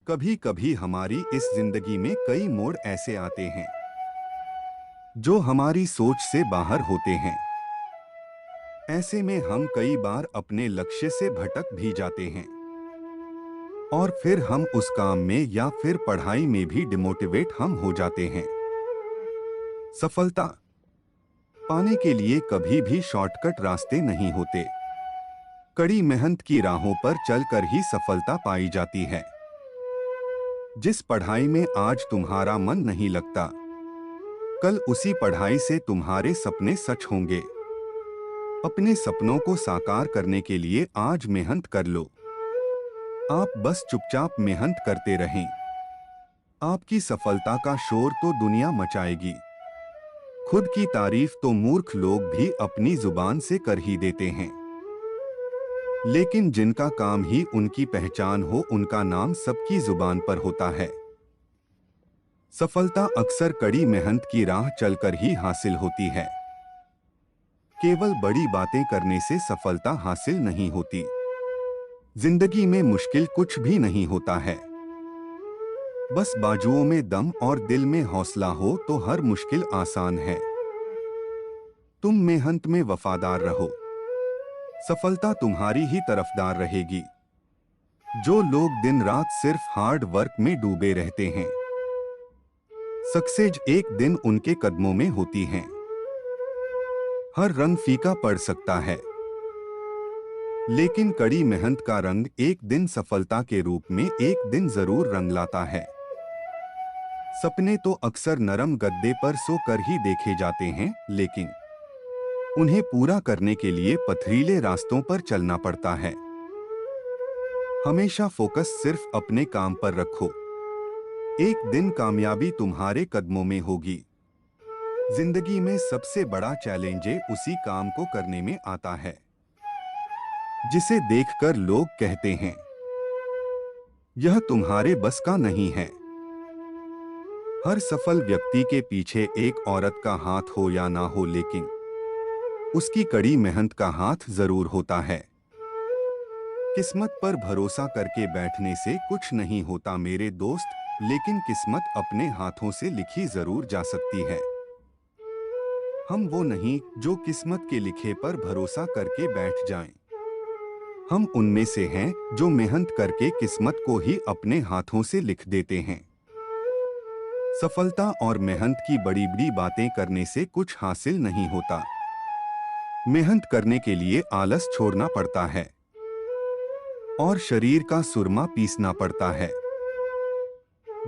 कभी कभी हमारी इस जिंदगी में कई मोड़ ऐसे आते हैं जो हमारी सोच से बाहर होते हैं। ऐसे में हम कई बार अपने लक्ष्य से भटक भी जाते हैं और फिर हम उस काम में या फिर पढ़ाई में भी डिमोटिवेट हम हो जाते हैं। सफलता पाने के लिए कभी भी शॉर्टकट रास्ते नहीं होते। कड़ी मेहनत की राहों पर चलकर ही सफलता पाई जाती है। जिस पढ़ाई में आज तुम्हारा मन नहीं लगता, कल उसी पढ़ाई से तुम्हारे सपने सच होंगे। अपने सपनों को साकार करने के लिए आज मेहनत कर लो। आप बस चुपचाप मेहनत करते रहें। आपकी सफलता का शोर तो दुनिया मचाएगी। खुद की तारीफ तो मूर्ख लोग भी अपनी जुबान से कर ही देते हैं, लेकिन जिनका काम ही उनकी पहचान हो, उनका नाम सबकी जुबान पर होता है। सफलता अक्सर कड़ी मेहनत की राह चलकर ही हासिल होती है। केवल बड़ी बातें करने से सफलता हासिल नहीं होती। जिंदगी में मुश्किल कुछ भी नहीं होता है। बस बाजुओं में दम और दिल में हौसला हो तो हर मुश्किल आसान है। तुम मेहनत में वफादार रहो, सफलता तुम्हारी ही तरफदार रहेगी। जो लोग दिन रात सिर्फ हार्ड वर्क में डूबे रहते हैं, सक्सेस एक दिन उनके कदमों में होती है। हर रंग फीका पड़ सकता है, लेकिन कड़ी मेहनत का रंग एक दिन सफलता के रूप में एक दिन जरूर रंग लाता है। सपने तो अक्सर नरम गद्दे पर सोकर ही देखे जाते हैं, लेकिन उन्हें पूरा करने के लिए पथरीले रास्तों पर चलना पड़ता है। हमेशा फोकस सिर्फ अपने काम पर रखो। एक दिन कामयाबी तुम्हारे कदमों में होगी। जिंदगी में सबसे बड़ा चैलेंज उसी काम को करने में आता है जिसे देखकर लोग कहते हैं, यह तुम्हारे बस का नहीं है। हर सफल व्यक्ति के पीछे एक औरत का हाथ हो या ना हो, लेकिन उसकी कड़ी मेहनत का हाथ जरूर होता है। किस्मत पर भरोसा करके बैठने से कुछ नहीं होता मेरे दोस्त, लेकिन किस्मत अपने हाथों से लिखी जरूर जा सकती है। हम वो नहीं जो किस्मत के लिखे पर भरोसा करके बैठ जाएं। हम उनमें से हैं जो मेहनत करके किस्मत को ही अपने हाथों से लिख देते हैं। सफलता और मेहनत की बड़ी बड़ी बातें करने से कुछ हासिल नहीं होता। मेहनत करने के लिए आलस छोड़ना पड़ता है और शरीर का सुरमा पीसना पड़ता है।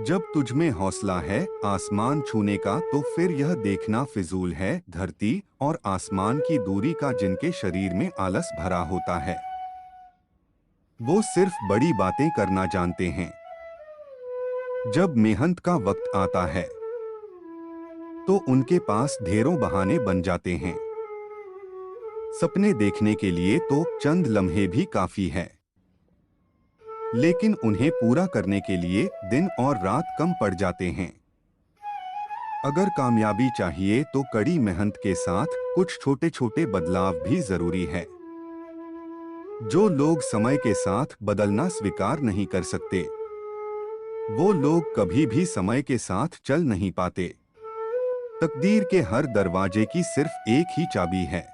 जब तुझमें हौसला है आसमान छूने का, तो फिर यह देखना फिजूल है धरती और आसमान की दूरी का। जिनके शरीर में आलस भरा होता है, वो सिर्फ बड़ी बातें करना जानते हैं। जब मेहनत का वक्त आता है, तो उनके पास ढेरों बहाने बन जाते हैं। सपने देखने के लिए तो चंद लम्हे भी काफी है, लेकिन उन्हें पूरा करने के लिए दिन और रात कम पड़ जाते हैं। अगर कामयाबी चाहिए तो कड़ी मेहनत के साथ कुछ छोटे छोटे बदलाव भी जरूरी है। जो लोग समय के साथ बदलना स्वीकार नहीं कर सकते, वो लोग कभी भी समय के साथ चल नहीं पाते। तकदीर के हर दरवाजे की सिर्फ एक ही चाबी है,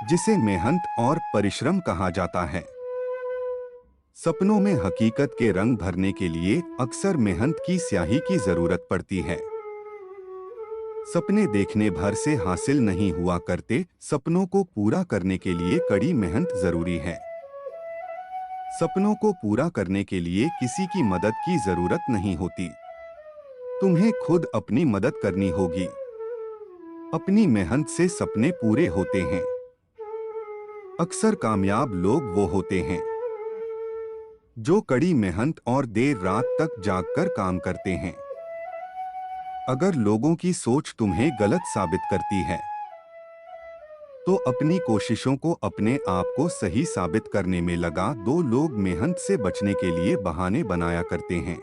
जिसे मेहनत और परिश्रम कहा जाता है। सपनों में हकीकत के रंग भरने के लिए अक्सर मेहनत की स्याही की जरूरत पड़ती है। सपने देखने भर से हासिल नहीं हुआ करते, सपनों को पूरा करने के लिए कड़ी मेहनत जरूरी है। सपनों को पूरा करने के लिए किसी की मदद की जरूरत नहीं होती। तुम्हें खुद अपनी मदद करनी होगी। अपनी मेहनत से सपने पूरे होते हैं। अक्सर कामयाब लोग वो होते हैं जो कड़ी मेहनत और देर रात तक जागकर काम करते हैं। अगर लोगों की सोच तुम्हें गलत साबित करती है, तो अपनी कोशिशों को अपने आप को सही साबित करने में लगा दो। लोग मेहनत से बचने के लिए बहाने बनाया करते हैं,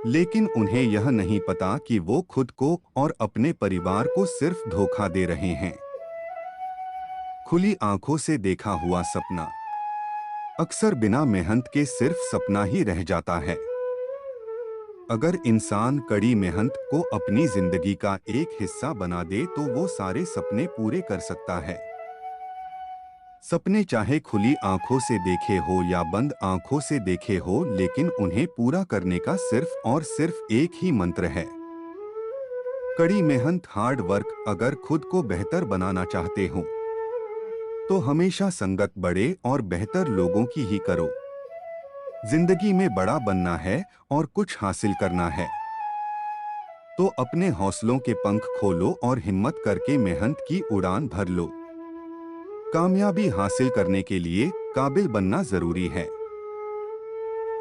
लेकिन उन्हें यह नहीं पता कि वो खुद को और अपने परिवार को सिर्फ धोखा दे रहे हैं। खुली आंखों से देखा हुआ सपना अक्सर बिना मेहनत के सिर्फ सपना ही रह जाता है। अगर इंसान कड़ी मेहनत को अपनी जिंदगी का एक हिस्सा बना दे तो वो सारे सपने पूरे कर सकता है। सपने चाहे खुली आंखों से देखे हो या बंद आंखों से देखे हो, लेकिन उन्हें पूरा करने का सिर्फ और सिर्फ एक ही मंत्र है, कड़ी मेहनत, हार्ड वर्क। अगर खुद को बेहतर बनाना चाहते हो तो हमेशा संगत बड़े और बेहतर लोगों की ही करो। जिंदगी में बड़ा बनना है और कुछ हासिल करना है तो अपने हौसलों के पंख खोलो और हिम्मत करके मेहनत की उड़ान भर लो। कामयाबी हासिल करने के लिए काबिल बनना जरूरी है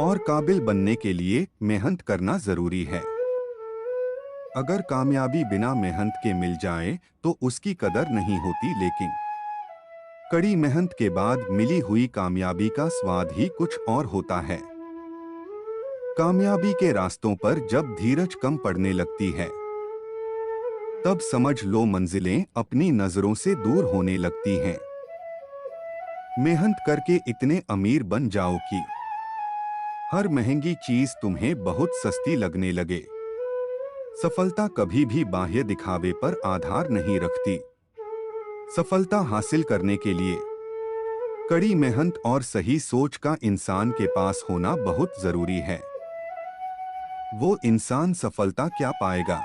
और काबिल बनने के लिए मेहनत करना जरूरी है। अगर कामयाबी बिना मेहनत के मिल जाए तो उसकी कदर नहीं होती, लेकिन कड़ी मेहनत के बाद मिली हुई कामयाबी का स्वाद ही कुछ और होता है। कामयाबी के रास्तों पर जब धीरज कम पड़ने लगती है तब समझ लो मंजिलें अपनी नजरों से दूर होने लगती हैं। मेहनत करके इतने अमीर बन जाओ कि हर महंगी चीज तुम्हें बहुत सस्ती लगने लगे। सफलता कभी भी बाह्य दिखावे पर आधार नहीं रखती। सफलता हासिल करने के लिए कड़ी मेहनत और सही सोच का इंसान के पास होना बहुत जरूरी है। वो इंसान सफलता क्या पाएगा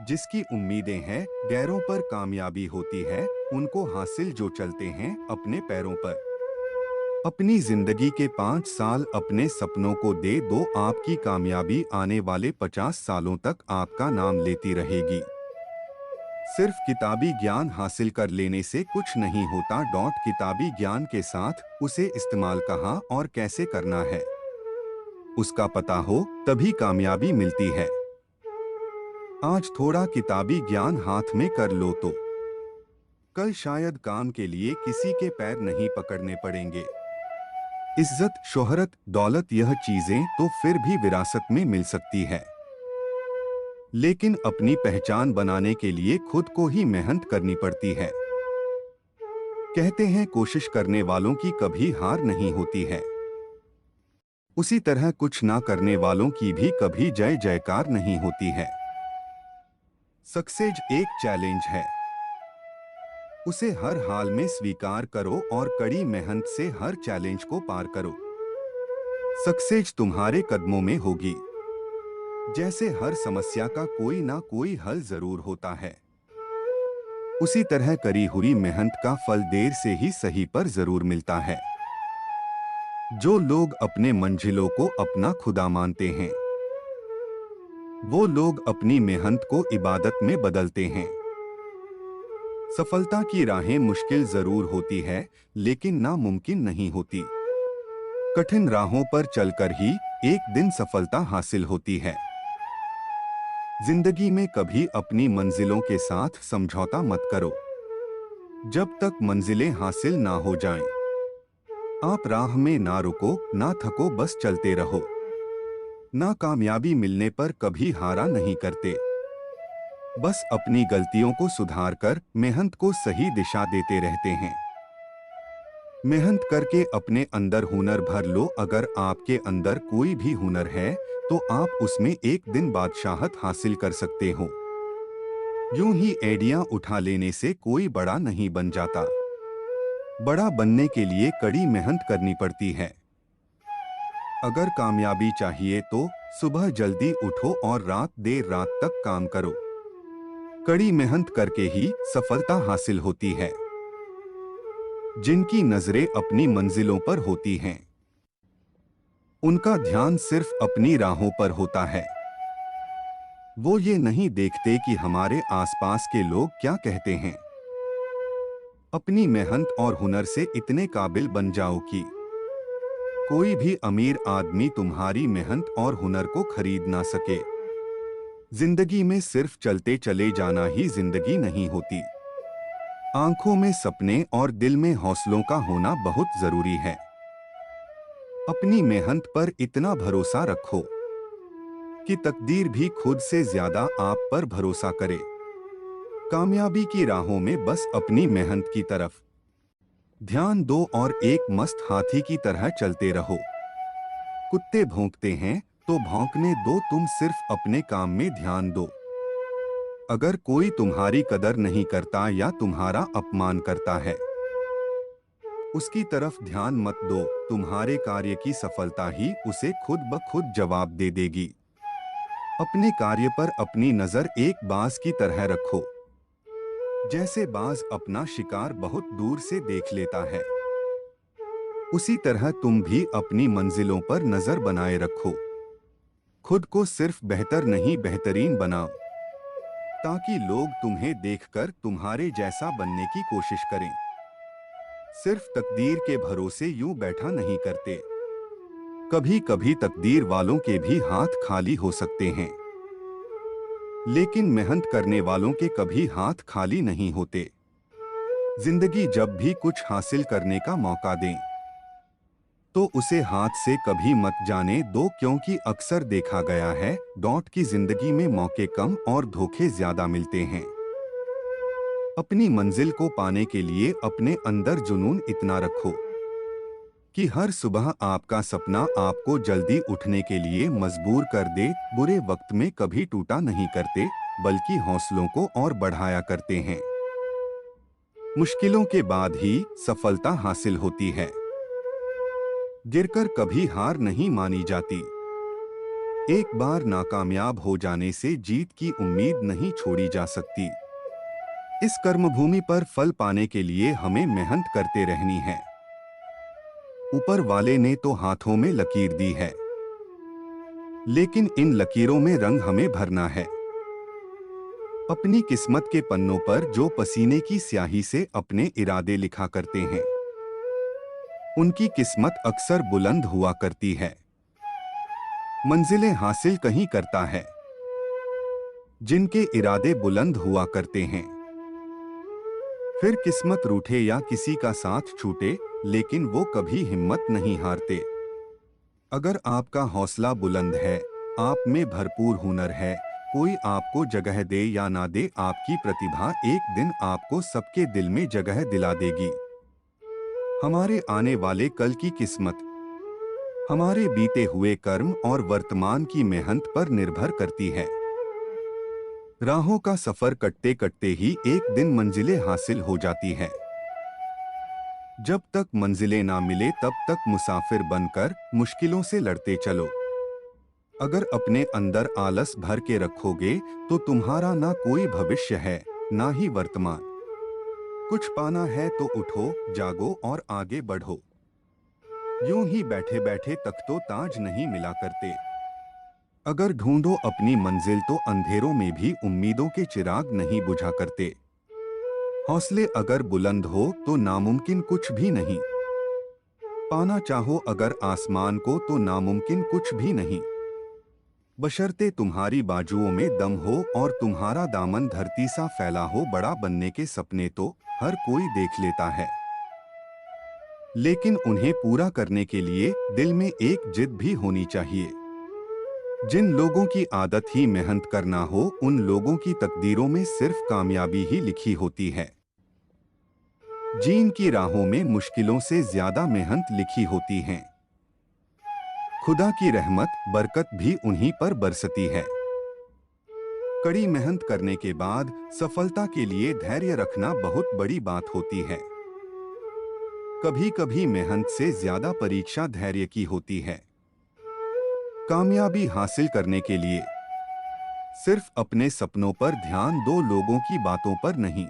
जिसकी उम्मीदें हैं गैरों पर कामयाबी होती है, उनको हासिल जो चलते हैं अपने पैरों पर। अपनी जिंदगी के 5 साल अपने सपनों को दे दो, आपकी कामयाबी आने वाले 50 सालों तक आपका नाम लेती रहेगी। सिर्फ किताबी ज्ञान हासिल कर लेने से कुछ नहीं होता। किताबी ज्ञान के साथ उसे इस्तेमाल कहाँ और कैसे करना है उसका पता हो तभी कामयाबी मिलती है। आज थोड़ा किताबी ज्ञान हाथ में कर लो तो कल शायद काम के लिए किसी के पैर नहीं पकड़ने पड़ेंगे। इज्जत, शोहरत, दौलत, यह चीजें तो फिर भी विरासत में मिल सकती है, लेकिन अपनी पहचान बनाने के लिए खुद को ही मेहनत करनी पड़ती है। कहते हैं कोशिश करने वालों की कभी हार नहीं होती है, उसी तरह कुछ ना करने वालों की भी कभी जय जयकार नहीं होती है। सक्सेस एक चैलेंज है, उसे हर हाल में स्वीकार करो और कड़ी मेहनत से हर चैलेंज को पार करो। सक्सेस तुम्हारे कदमों में होगी। जैसे हर समस्या का कोई ना कोई हल जरूर होता है, उसी तरह करी हुई मेहनत का फल देर से ही सही पर जरूर मिलता है। जो लोग अपने मंजिलों को अपना खुदा मानते हैं वो लोग अपनी मेहनत को इबादत में बदलते हैं। सफलता की राहें मुश्किल जरूर होती है लेकिन नामुमकिन नहीं होती। कठिन राहों पर चलकर ही एक दिन सफलता हासिल होती है। जिंदगी में कभी अपनी मंजिलों के साथ समझौता मत करो जब तक मंजिलें हासिल ना हो जाएं। आप राह में ना रुको ना थको, बस चलते रहो। ना कामयाबी मिलने पर कभी हारा नहीं करते, बस अपनी गलतियों को सुधार कर मेहनत को सही दिशा देते रहते हैं। मेहनत करके अपने अंदर हुनर भर लो। अगर आपके अंदर कोई भी हुनर है तो आप उसमें एक दिन बादशाहत हासिल कर सकते हो। यूं ही एडियां उठा लेने से कोई बड़ा नहीं बन जाता। बड़ा बनने के लिए कड़ी मेहनत करनी पड़ती है। अगर कामयाबी चाहिए तो सुबह जल्दी उठो और रात देर रात तक काम करो। कड़ी मेहनत करके ही सफलता हासिल होती है। जिनकी नजरें अपनी मंजिलों पर होती हैं, उनका ध्यान सिर्फ अपनी राहों पर होता है। वो ये नहीं देखते कि हमारे आसपास के लोग क्या कहते हैं। अपनी मेहनत और हुनर से इतने काबिल बन जाओ कि कोई भी अमीर आदमी तुम्हारी मेहनत और हुनर को खरीद ना सके। जिंदगी में सिर्फ चलते चले जाना ही जिंदगी नहीं होती। आंखों में सपने और दिल में हौसलों का होना बहुत जरूरी है। अपनी मेहनत पर इतना भरोसा रखो कि तकदीर भी खुद से ज्यादा आप पर भरोसा करे। कामयाबी की राहों में बस अपनी मेहनत की तरफ ध्यान दो और एक मस्त हाथी की तरह चलते रहो। कुत्ते भौंकते हैं तो भौंकने दो, तुम सिर्फ अपने काम में ध्यान दो। अगर कोई तुम्हारी कदर नहीं करता या तुम्हारा अपमान करता है, उसकी तरफ ध्यान मत दो। तुम्हारे कार्य की सफलता ही उसे खुद ब खुद जवाब दे देगी। अपने कार्य पर अपनी नजर एक बाज की तरह रखो। जैसे बाज अपना शिकार बहुत दूर से देख लेता है, उसी तरह तुम भी अपनी मंजिलों पर नजर बनाए रखो। खुद को सिर्फ बेहतर नहीं बेहतरीन बनाओ, ताकि लोग तुम्हें देखकर तुम्हारे जैसा बनने की कोशिश करें। सिर्फ तकदीर के भरोसे यूं बैठा नहीं करते। कभी कभी तकदीर वालों के भी हाथ खाली हो सकते हैं, लेकिन मेहनत करने वालों के कभी हाथ खाली नहीं होते। जिंदगी जब भी कुछ हासिल करने का मौका दें, तो उसे हाथ से कभी मत जाने दो, क्योंकि अक्सर देखा गया है डॉट की जिंदगी में मौके कम और धोखे ज्यादा मिलते हैं। अपनी मंजिल को पाने के लिए अपने अंदर जुनून इतना रखो कि हर सुबह आपका सपना आपको जल्दी उठने के लिए मजबूर कर दे। बुरे वक्त में कभी टूटा नहीं करते, बल्कि हौसलों को और बढ़ाया करते हैं। मुश्किलों के बाद ही सफलता हासिल होती है। गिरकर कभी हार नहीं मानी जाती। एक बार नाकामयाब हो जाने से जीत की उम्मीद नहीं छोड़ी जा सकती। इस कर्मभूमि पर फल पाने के लिए हमें मेहनत करते रहनी है। ऊपर वाले ने तो हाथों में लकीर दी है, लेकिन इन लकीरों में रंग हमें भरना है। अपनी किस्मत के पन्नों पर जो पसीने की स्याही से अपने इरादे लिखा करते हैं, उनकी किस्मत अक्सर बुलंद हुआ करती है। मंजिलें हासिल कहीं करता है जिनके इरादे बुलंद हुआ करते हैं। फिर किस्मत रूठे या किसी का साथ छूटे, लेकिन वो कभी हिम्मत नहीं हारते। अगर आपका हौसला बुलंद है, आप में भरपूर हुनर है, कोई आपको जगह दे या ना दे, आपकी प्रतिभा एक दिन आपको सबके दिल में जगह दिला देगी। हमारे आने वाले कल की किस्मत हमारे बीते हुए कर्म और वर्तमान की मेहनत पर निर्भर करती है। राहों का सफर कटते कटते ही एक दिन मंजिलें हासिल हो जाती है। जब तक मंजिलें ना मिले तब तक मुसाफिर बनकर मुश्किलों से लड़ते चलो। अगर अपने अंदर आलस भर के रखोगे तो तुम्हारा ना कोई भविष्य है, ना ही वर्तमान। कुछ पाना है तो उठो, जागो और आगे बढ़ो। यूं ही बैठे बैठे तक तो ताज नहीं मिला करते। अगर ढूंढो अपनी मंजिल तो अंधेरों में भी उम्मीदों के चिराग नहीं बुझा करते। हौसले अगर बुलंद हो तो नामुमकिन कुछ भी नहीं। पाना चाहो अगर आसमान को तो नामुमकिन कुछ भी नहीं। बशर्ते तुम्हारी बाजुओं में दम हो और तुम्हारा दामन धरती सा फैला हो। बड़ा बनने के सपने तो हर कोई देख लेता है, लेकिन उन्हें पूरा करने के लिए दिल में एक जिद भी होनी चाहिए। जिन लोगों की आदत ही मेहनत करना हो, उन लोगों की तकदीरों में सिर्फ कामयाबी ही लिखी होती है। जिनकी राहों में मुश्किलों से ज्यादा मेहनत लिखी होती है, खुदा की रहमत बरकत भी उन्हीं पर बरसती है। कड़ी मेहनत करने के बाद सफलता के लिए धैर्य रखना बहुत बड़ी बात होती है। कभी कभी मेहनत से ज्यादा परीक्षा धैर्य की होती है। कामयाबी हासिल करने के लिए सिर्फ अपने सपनों पर ध्यान दो, लोगों की बातों पर नहीं।